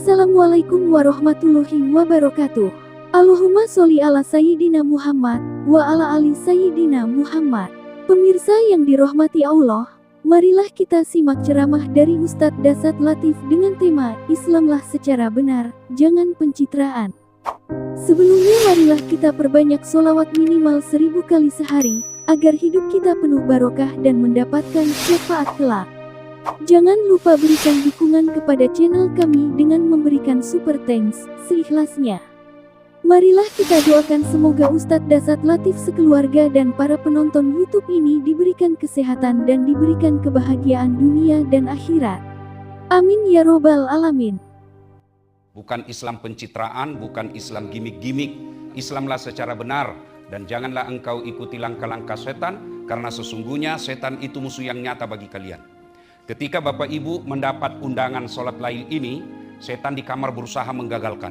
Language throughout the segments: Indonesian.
Assalamualaikum warahmatullahi wabarakatuh. Allahumma sholli ala Sayyidina Muhammad wa ala ali Sayyidina Muhammad. Pemirsa yang dirahmati Allah, marilah kita simak ceramah dari Ustadz Dasat Latif dengan tema Islamlah secara benar, jangan pencitraan. Sebelumnya marilah kita perbanyak sholawat minimal 1000 kali sehari, agar hidup kita penuh barokah dan mendapatkan syafaat kelak. Jangan lupa berikan dukungan kepada channel kami dengan memberikan super thanks seikhlasnya. Marilah kita doakan semoga Ustadz Dasat Latif sekeluarga dan para penonton YouTube ini diberikan kesehatan dan diberikan kebahagiaan dunia dan akhirat. Amin ya robbal alamin. Bukan Islam pencitraan, bukan Islam gimik-gimik. Islamlah secara benar dan janganlah engkau ikuti langkah-langkah setan, karena sesungguhnya setan itu musuh yang nyata bagi kalian. Ketika Bapak Ibu mendapat undangan sholat lail ini, setan di kamar berusaha menggagalkan.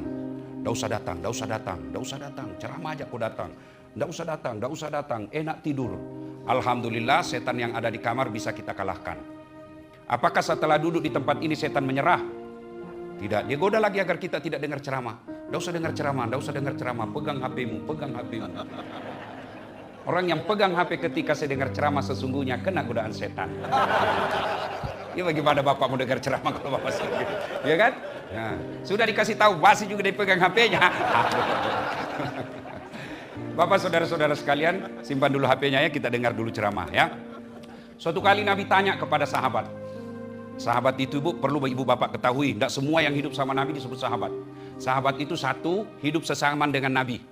Nggak usah datang, nggak usah datang, nggak usah datang, ceramah aja kau datang. Nggak usah datang, nggak usah datang, enak tidur. Alhamdulillah setan yang ada di kamar bisa kita kalahkan. Apakah setelah duduk di tempat ini setan menyerah? Tidak, dia goda lagi agar kita tidak dengar ceramah. Nggak usah dengar ceramah, nggak usah dengar ceramah, pegang HP-mu, pegang HP-mu. Orang yang pegang HP ketika saya dengar ceramah sesungguhnya kena godaan setan. Ya bagaimana Bapak mau dengar ceramah kalau Bapak sakit? Ya kan? Nah, sudah dikasih tahu, masih juga dipegang HP-nya. Bapak saudara-saudara sekalian, simpan dulu HP-nya ya, kita dengar dulu ceramah ya. Suatu kali Nabi tanya kepada sahabat. Sahabat itu perlu ibu bapak ketahui, tidak semua yang hidup sama Nabi disebut sahabat. Sahabat itu satu, hidup sesamaan dengan Nabi.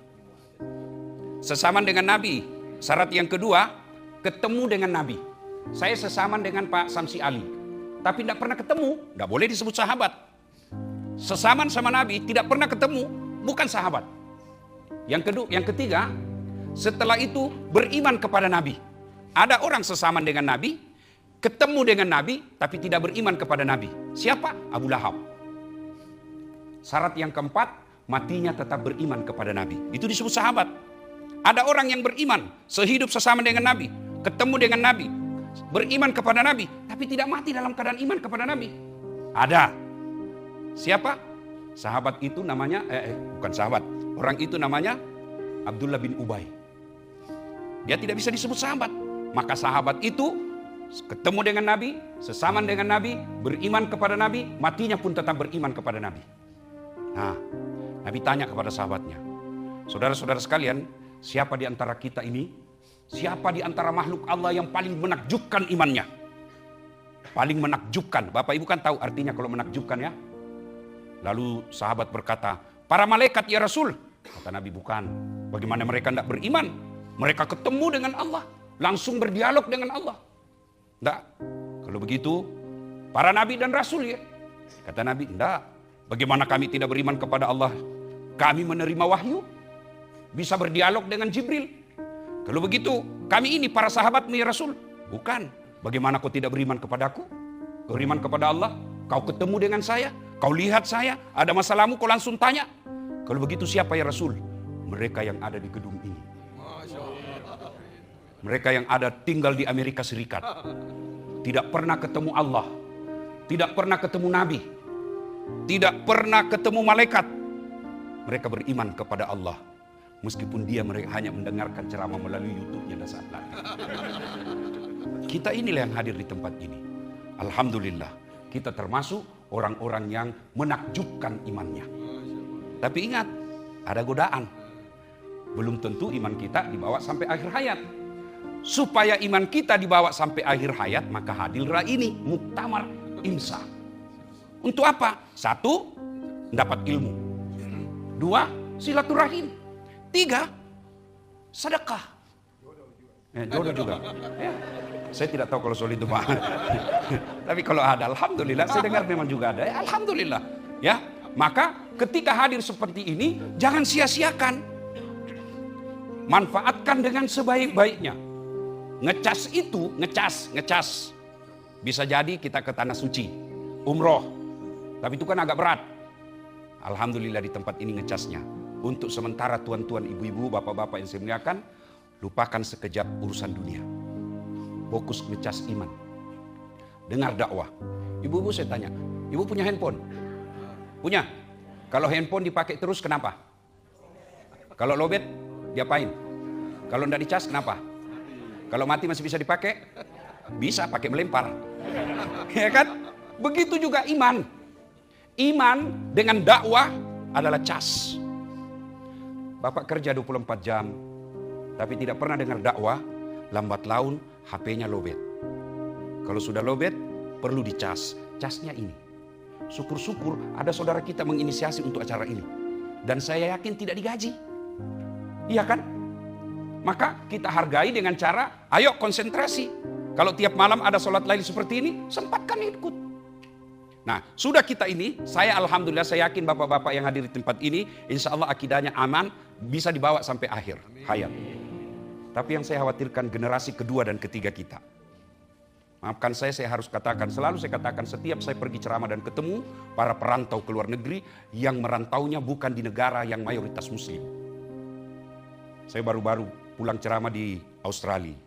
Sesamaan dengan Nabi. Syarat yang kedua, ketemu dengan Nabi. Saya sesamaan dengan Pak Samsi Ali, tapi tidak pernah ketemu, tidak boleh disebut sahabat. Sesamaan sama Nabi, tidak pernah ketemu, bukan sahabat. Yang ketiga, setelah itu beriman kepada Nabi. Ada orang sesamaan dengan Nabi, ketemu dengan Nabi, tapi tidak beriman kepada Nabi. Siapa? Abu Lahab. Syarat yang keempat, matinya tetap beriman kepada Nabi. Itu disebut sahabat. Ada orang yang beriman, sehidup sesama dengan Nabi, ketemu dengan Nabi, beriman kepada Nabi, tapi tidak mati dalam keadaan iman kepada Nabi. Ada. Siapa? Sahabat itu namanya, bukan sahabat. Orang itu namanya Abdullah bin Ubay. Dia tidak bisa disebut sahabat. Maka sahabat itu ketemu dengan Nabi, sesama dengan Nabi, beriman kepada Nabi, matinya pun tetap beriman kepada Nabi. Nah, Nabi tanya kepada sahabatnya, saudara-saudara sekalian, siapa di antara kita ini, siapa di antara makhluk Allah yang paling menakjubkan imannya? Paling menakjubkan. Bapak Ibu kan tahu artinya kalau menakjubkan ya. Lalu sahabat berkata, para malaikat ya Rasul. Kata Nabi, bukan. Bagaimana mereka tidak beriman? Mereka ketemu dengan Allah, langsung berdialog dengan Allah. Tidak. Kalau begitu, para Nabi dan Rasul ya. Kata Nabi, tidak. Bagaimana kami tidak beriman kepada Allah? Kami menerima wahyu, bisa berdialog dengan Jibril. Kalau begitu, kami ini para sahabatmu ya Rasul. Bukan. Bagaimana kau tidak beriman kepadaku? Kau beriman kepada Allah? Kau ketemu dengan saya? Kau lihat saya? Ada masalahmu kau langsung tanya? Kalau begitu siapa ya Rasul? Mereka yang ada di gedung ini. Mereka yang ada tinggal di Amerika Serikat. Tidak pernah ketemu Allah. Tidak pernah ketemu Nabi. Tidak pernah ketemu malaikat. Mereka beriman kepada Allah. Meskipun mereka hanya mendengarkan ceramah melalui YouTube-nya Dasat Latif. Kita inilah yang hadir di tempat ini. Alhamdulillah, kita termasuk orang-orang yang menakjubkan imannya. Tapi ingat, ada godaan. Belum tentu iman kita dibawa sampai akhir hayat. Supaya iman kita dibawa sampai akhir hayat, maka hadirlah ini, muktamar imsa. Untuk apa? Satu, dapat ilmu. Dua, silaturahim. Tiga, sedekah. Jodoh juga. Ya. Saya tidak tahu kalau soal itu Pak. Tapi kalau ada, alhamdulillah. Saya dengar memang juga ada. Ya, alhamdulillah. Ya, maka ketika hadir seperti ini, jangan sia-siakan. Manfaatkan dengan sebaik-baiknya. Ngecas itu, ngecas. Bisa jadi kita ke tanah suci, umroh. Tapi itu kan agak berat. Alhamdulillah di tempat ini ngecasnya. Untuk sementara tuan-tuan, ibu-ibu, bapak-bapak yang saya muliakan, lupakan sekejap urusan dunia. Fokus ngecas iman. Dengar dakwah. Ibu-ibu saya tanya, ibu punya handphone? Punya? Kalau handphone dipakai terus kenapa? Kalau lowbat diapain? Kalau tidak dicas kenapa? Kalau mati masih bisa dipakai? Bisa pakai melempar. Ya kan? Begitu juga iman. Iman dengan dakwah adalah cas. Bapak kerja 24 jam, tapi tidak pernah dengar dakwah, lambat laun HP-nya lowbat. Kalau sudah lowbat, perlu dicas. Casnya ini. Syukur-syukur ada saudara kita menginisiasi untuk acara ini. Dan saya yakin tidak digaji. Iya kan? Maka kita hargai dengan cara, ayo konsentrasi. Kalau tiap malam ada sholat lain seperti ini, sempatkan ikut. Nah, sudah kita ini, saya alhamdulillah, saya yakin bapak-bapak yang hadir di tempat ini, insya Allah akidahnya aman, bisa dibawa sampai akhir hayat. Tapi yang saya khawatirkan generasi kedua dan ketiga kita. Maafkan saya harus katakan, selalu saya katakan setiap saya pergi ceramah dan ketemu para perantau ke luar negeri, yang merantaunya bukan di negara yang mayoritas muslim. Saya baru-baru pulang ceramah di Australia.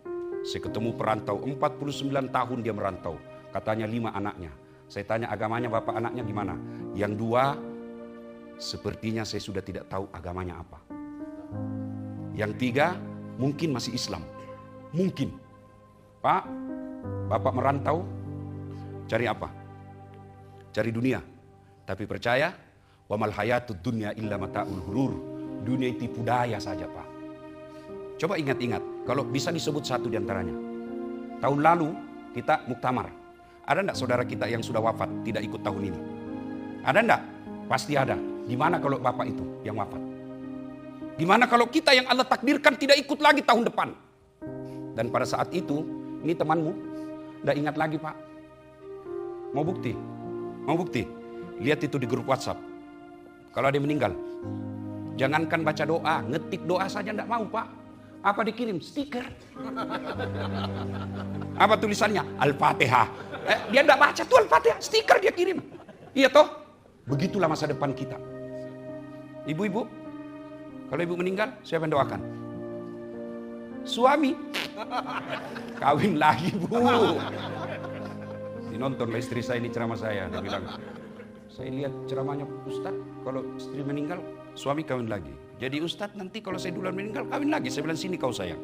Saya ketemu perantau, 49 tahun dia merantau. Katanya 5 anaknya. Saya tanya agamanya bapak anaknya gimana? Yang 2, sepertinya saya sudah tidak tahu agamanya apa. Yang 3, mungkin masih Islam. Mungkin. Pak, bapak merantau, cari apa? Cari dunia. Tapi percaya, wa mal hayatud dunya illa mata'ul ghurur. Dunia itu tipu daya saja, Pak. Coba ingat-ingat, kalau bisa disebut satu di antaranya. Tahun lalu kita muktamar. Ada enggak saudara kita yang sudah wafat tidak ikut tahun ini? Ada enggak? Pasti ada. Gimana kalau bapak itu yang wafat? Gimana kalau kita yang Allah takdirkan tidak ikut lagi tahun depan? Dan pada saat itu, ini temanmu, enggak ingat lagi Pak. Mau bukti? Mau bukti? Lihat itu di grup WhatsApp. Kalau dia meninggal, jangankan baca doa, ngetik doa saja enggak mau Pak. Apa dikirim? Stiker. Apa tulisannya? Al-Fatihah. Dia enggak baca tuh Al-Fatihah, stiker dia kirim. Iya toh? Begitulah masa depan kita. Ibu-ibu, kalau ibu meninggal, siapa yang doakan? Suami. Kawin lagi bu. Dinontonlah istri saya ini ceramah saya. Dia bilang, saya lihat ceramahnya Ustadz, kalau istri meninggal, suami kawin lagi. Jadi Ustadz nanti kalau saya duluan meninggal, kawin lagi. Saya bilang, sini kau sayang.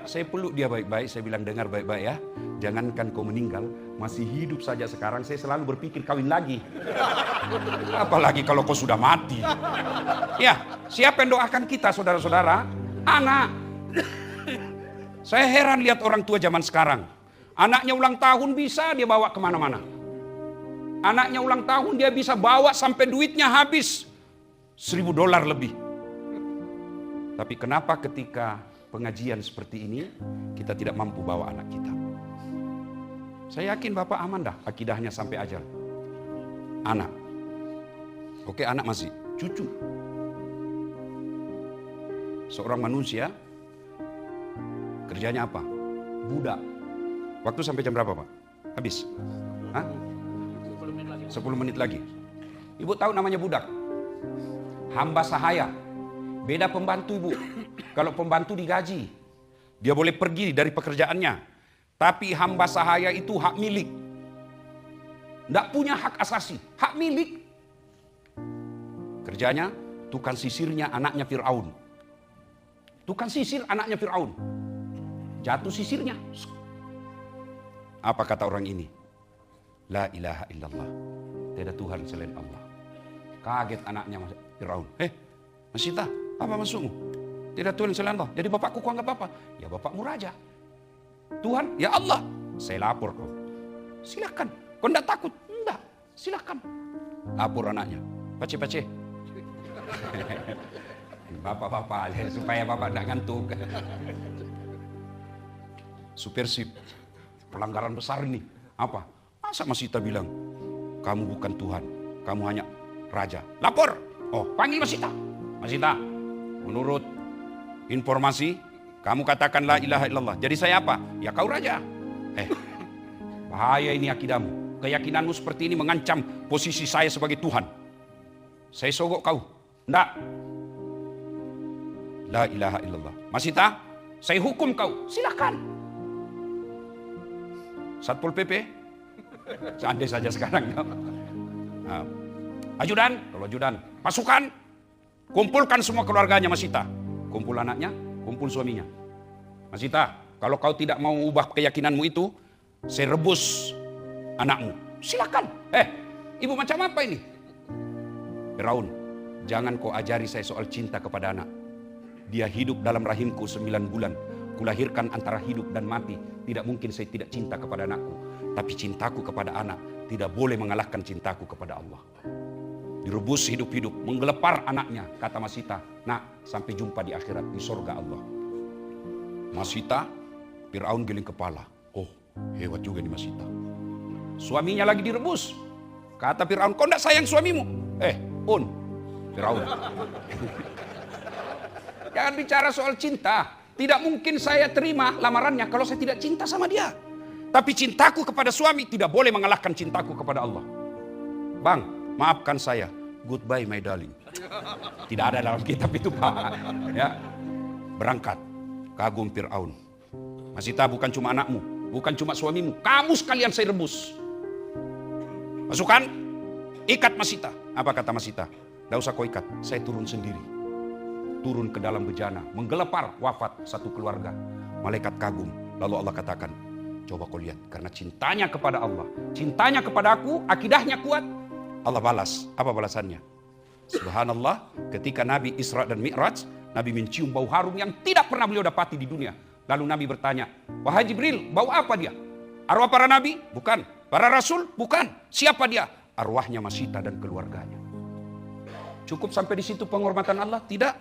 Saya peluk dia baik-baik, saya bilang, dengar baik-baik ya. Jangankan kau meninggal, masih hidup saja sekarang, saya selalu berpikir kawin lagi. Apalagi kalau kau sudah mati. Ya, siapa yang doakan kita saudara-saudara? Anak. Saya heran lihat orang tua zaman sekarang. Anaknya ulang tahun bisa dia bawa kemana-mana. Anaknya ulang tahun dia bisa bawa sampai duitnya habis $1.000 lebih. Tapi kenapa ketika pengajian seperti ini kita tidak mampu bawa anak kita? Saya yakin Bapak aman dah akidahnya sampai ajal. Anak. Oke, anak masih. Cucu. Seorang manusia kerjanya apa? Budak. Waktu sampai jam berapa Pak? Habis? Hah? 10 menit lagi. Ibu tahu namanya budak? Hamba sahaya. Beda pembantu ibu. Kalau pembantu digaji, dia boleh pergi dari pekerjaannya. Tapi hamba sahaya itu hak milik. Tidak punya hak asasi, hak milik. Kerjanya tukang sisirnya anaknya Fir'aun. Tukang sisir anaknya Fir'aun. Jatuh sisirnya. Apa kata orang ini? La ilaha illallah. Tidak Tuhan selain Allah. Kaget anaknya Fir'aun. Masih tak? Apa maksudmu? Tidak Tuhan selain Allah. Jadi bapakku kau anggap apa? Ya bapakmu raja. Tuhan, ya Allah. Saya lapor kau. Silakan. Kau tidak takut? Tidak. Silakan. Lapor anaknya. Pace-pace. Bapak-bapak supaya bapak tidak ngantuk. Supersip. Pelanggaran besar ini. Apa? Masa Masita bilang, kamu bukan Tuhan. Kamu hanya raja. Lapor. Oh, panggil Masita. Masita. Menurut informasi, kamu katakan la ilaha illallah. Jadi saya apa? Ya kau raja. Bahaya ini akidahmu. Keyakinanmu seperti ini mengancam posisi saya sebagai Tuhan. Saya sogok kau. Enggak. La ilaha illallah. Masita, saya hukum kau. Silakan. Satpol PP. Seandai saja sekarang. Nah, Ajudan, kalau ajudan, pasukan, kumpulkan semua keluarganya Masita. Kumpul anaknya, kumpul suaminya. Masita, kalau kau tidak mau ubah keyakinanmu itu, saya rebus anakmu. Silakan. Ibu macam apa ini? Firaun, jangan kau ajari saya soal cinta kepada anak. Dia hidup dalam rahimku 9 bulan. Kulahirkan antara hidup dan mati. Tidak mungkin saya tidak cinta kepada anakku. Tapi cintaku kepada anak tidak boleh mengalahkan cintaku kepada Allah. Direbus hidup-hidup, menggelepar anaknya, kata Masita. Nak, sampai jumpa di akhirat, di surga Allah. Masita, Firaun giling kepala. Oh, hebat juga nih Masita. Suaminya lagi direbus. Kata Firaun, kau tidak sayang suamimu? Firaun. Jangan bicara soal cinta. Tidak mungkin saya terima lamarannya kalau saya tidak cinta sama dia. Tapi cintaku kepada suami tidak boleh mengalahkan cintaku kepada Allah. Bang, maafkan saya. Goodbye my darling. Tidak ada dalam kitab itu, Pak. Ya. Berangkat. Kagum Firaun. Masita, bukan cuma anakmu, bukan cuma suamimu, kamu sekalian saya rebus. Pasukan, ikat Masita. Apa kata Masita? Tidak usah kau ikat, saya turun sendiri. Turun ke dalam bejana, menggelepar wafat satu keluarga. Malaikat kagum. Lalu Allah katakan, coba kau lihat, karena cintanya kepada Allah, cintanya kepada aku, akidahnya kuat. Allah balas. Apa balasannya? Subhanallah, ketika Nabi Isra dan Mi'raj, Nabi mencium bau harum yang tidak pernah beliau dapati di dunia. Lalu Nabi bertanya, wahai Jibril, bau apa dia? Arwah para nabi? Bukan. Para rasul? Bukan. Siapa dia? Arwahnya Masita dan keluarganya. Cukup sampai di situ penghormatan Allah? Tidak.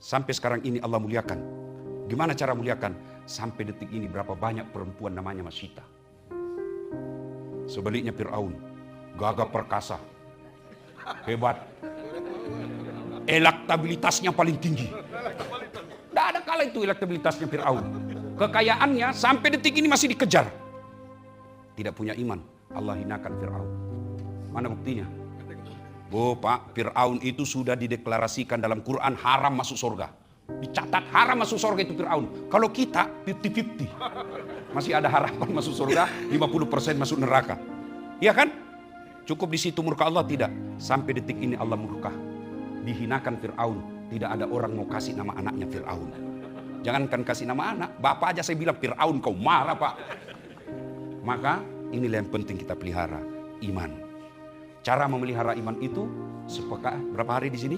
Sampai sekarang ini Allah muliakan. Gimana cara muliakan? Sampai detik ini berapa banyak perempuan namanya Masita. Sebaliknya Firaun, gagah perkasa, hebat, elektabilitasnya paling tinggi. Tidak ada kala itu elektabilitasnya Firaun. Kekayaannya sampai detik ini masih dikejar. Tidak punya iman, Allah hinakan Firaun. Mana buktinya? Pak, Firaun itu sudah dideklarasikan dalam Quran haram masuk surga. Dicatat haram masuk surga itu Firaun. Kalau kita 50-50. Masih ada harapan masuk surga, 50% masuk neraka. Iya kan? Cukup di situ murka Allah? Tidak. Sampai detik ini Allah murka. Dihinakan Firaun. Tidak ada orang mau kasih nama anaknya Firaun. Jangankan kasih nama anak, bapak aja saya bilang Firaun, kau marah Pak. Maka inilah yang penting kita pelihara, iman. Cara memelihara iman itu berapa hari di sini?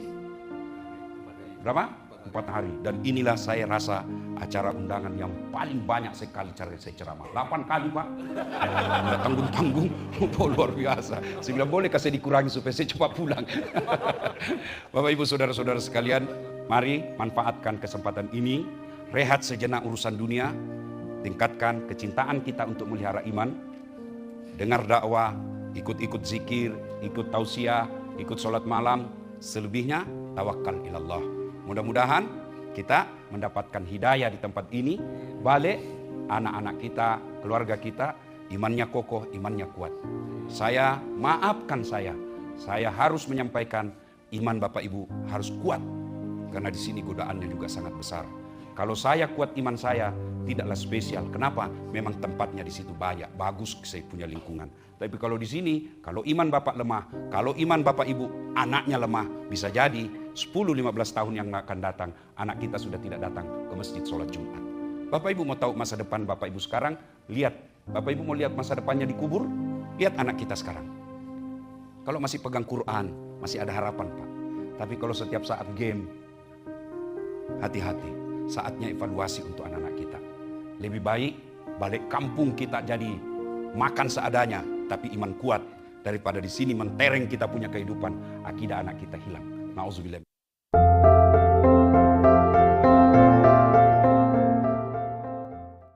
Berapa? 4 hari. Dan inilah saya rasa acara undangan yang paling banyak sekali cara saya ceramah. 8 kali Pak. Tanggung-tanggung. Luar biasa. Saya bilang boleh kasih dikurangi supaya saya cepat pulang. Bapak Ibu saudara-saudara sekalian, mari manfaatkan kesempatan ini. Rehat sejenak urusan dunia. Tingkatkan kecintaan kita untuk melihara iman. Dengar dakwah. Ikut-ikut zikir, ikut tausiah, ikut sholat malam. Selebihnya tawakal ilallah. Mudah-mudahan kita mendapatkan hidayah di tempat ini. Balik anak-anak kita, keluarga kita, imannya kokoh, imannya kuat. Saya maafkan saya harus menyampaikan iman Bapak Ibu harus kuat. Karena di sini godaannya juga sangat besar. Kalau saya kuat iman saya, tidaklah spesial. Kenapa? Memang tempatnya di situ banyak, bagus saya punya lingkungan. Tapi kalau di sini, kalau iman Bapak lemah, kalau iman Bapak Ibu anaknya lemah, bisa jadi 10-15 tahun yang akan datang, anak kita sudah tidak datang ke masjid sholat Jumat. Bapak Ibu mau tahu masa depan Bapak Ibu sekarang? Lihat, Bapak Ibu mau lihat masa depannya dikubur? Lihat anak kita sekarang. Kalau masih pegang Quran, masih ada harapan Pak. Tapi kalau setiap saat game, hati-hati. Saatnya evaluasi untuk anak-anak kita. Lebih baik balik kampung kita jadi makan seadanya, tapi iman kuat, daripada di sini mentereng kita punya kehidupan, akidah anak kita hilang. Nauzubillah.